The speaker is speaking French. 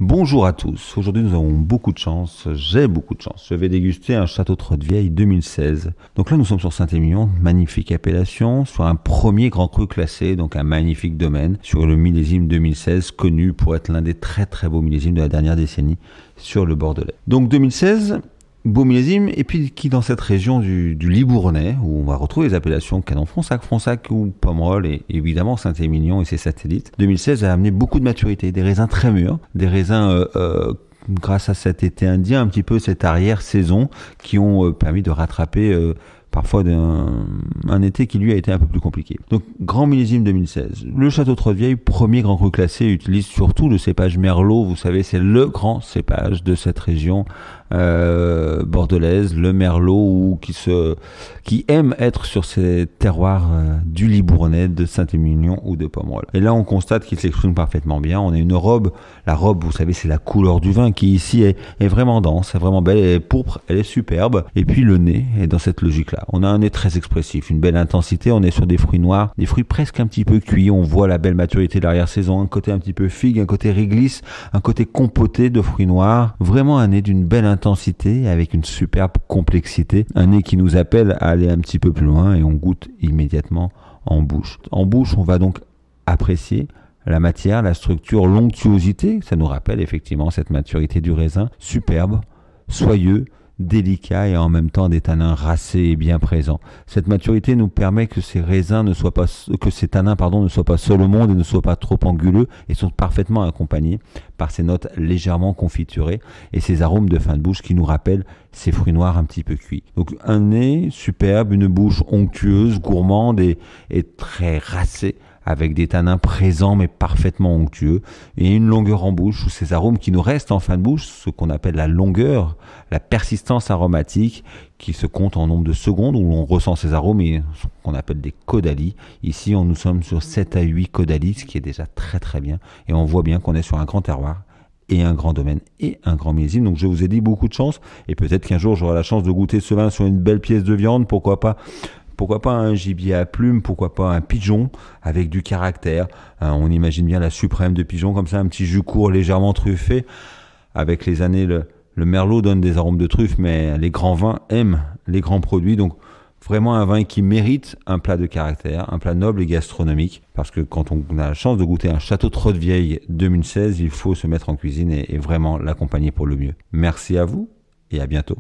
Bonjour à tous, aujourd'hui nous avons beaucoup de chance, j'ai beaucoup de chance. Je vais déguster un Château Trottevieille 2016. Donc là nous sommes sur Saint-Émilion, magnifique appellation, sur un premier grand cru classé, donc un magnifique domaine, sur le millésime 2016, connu pour être l'un des très très beaux millésimes de la dernière décennie sur le Bordelais. Donc 2016, beau millésime, et puis qui dans cette région du Libournais, où on va retrouver les appellations Canon-Fronsac ou Pomerol, et évidemment Saint-Émilion et ses satellites. 2016 a amené beaucoup de maturité, des raisins très mûrs, des raisins grâce à cet été indien, un petit peu cette arrière-saison, qui ont permis de rattraper parfois un été qui lui a été un peu plus compliqué. Donc grand millésime 2016. Le Château Trottevieille, premier grand cru classé, utilise surtout le cépage Merlot. Vous savez, c'est le grand cépage de cette région bordelaise, le Merlot, qui aime être sur ces terroirs du Libournais, de Saint-Émilion ou de Pomerol. Et là, on constate qu'il s'exprime parfaitement bien. On a une robe. La robe, vous savez, c'est la couleur du vin qui ici est vraiment dense, est vraiment belle, elle est pourpre, elle est superbe. Et puis le nez est dans cette logique-là. On a un nez très expressif, une belle intensité. On est sur des fruits noirs, des fruits presque un petit peu cuits. On voit la belle maturité de l'arrière-saison, un côté un petit peu figue, un côté réglisse, un côté compoté de fruits noirs. Vraiment un nez d'une belle intensité avec une superbe complexité. Un nez qui nous appelle à aller un petit peu plus loin et on goûte immédiatement en bouche. En bouche, on va donc apprécier la matière, la structure, l'onctuosité. Ça nous rappelle effectivement cette maturité du raisin. Superbe, soyeux, délicat et en même temps des tanins racés et bien présents. Cette maturité nous permet que ces raisins ne soient pas, que ces tanins ne soient pas seuls au monde et ne soient pas trop anguleux et sont parfaitement accompagnés par ces notes légèrement confiturées et ces arômes de fin de bouche qui nous rappellent ces fruits noirs un petit peu cuits. Donc un nez superbe, une bouche onctueuse, gourmande et très racée, avec des tanins présents mais parfaitement onctueux, et une longueur en bouche où ces arômes qui nous restent en fin de bouche, ce qu'on appelle la longueur, la persistance aromatique, qui se compte en nombre de secondes, où on ressent ces arômes, et ce qu'on appelle des caudalie. Ici, nous sommes sur 7 à 8 caudalies, ce qui est déjà très très bien, et on voit bien qu'on est sur un grand terroir, et un grand domaine, et un grand millésime. Donc je vous ai dit beaucoup de chance, et peut-être qu'un jour j'aurai la chance de goûter ce vin sur une belle pièce de viande, pourquoi pas un gibier à plumes, pourquoi pas un pigeon avec du caractère. On imagine bien la suprême de pigeon comme ça, un petit jus court légèrement truffé. Avec les années, le merlot donne des arômes de truffe, mais les grands vins aiment les grands produits. Donc vraiment un vin qui mérite un plat de caractère, un plat noble et gastronomique. Parce que quand on a la chance de goûter un Château Trottevieille 2016, il faut se mettre en cuisine et vraiment l'accompagner pour le mieux. Merci à vous et à bientôt.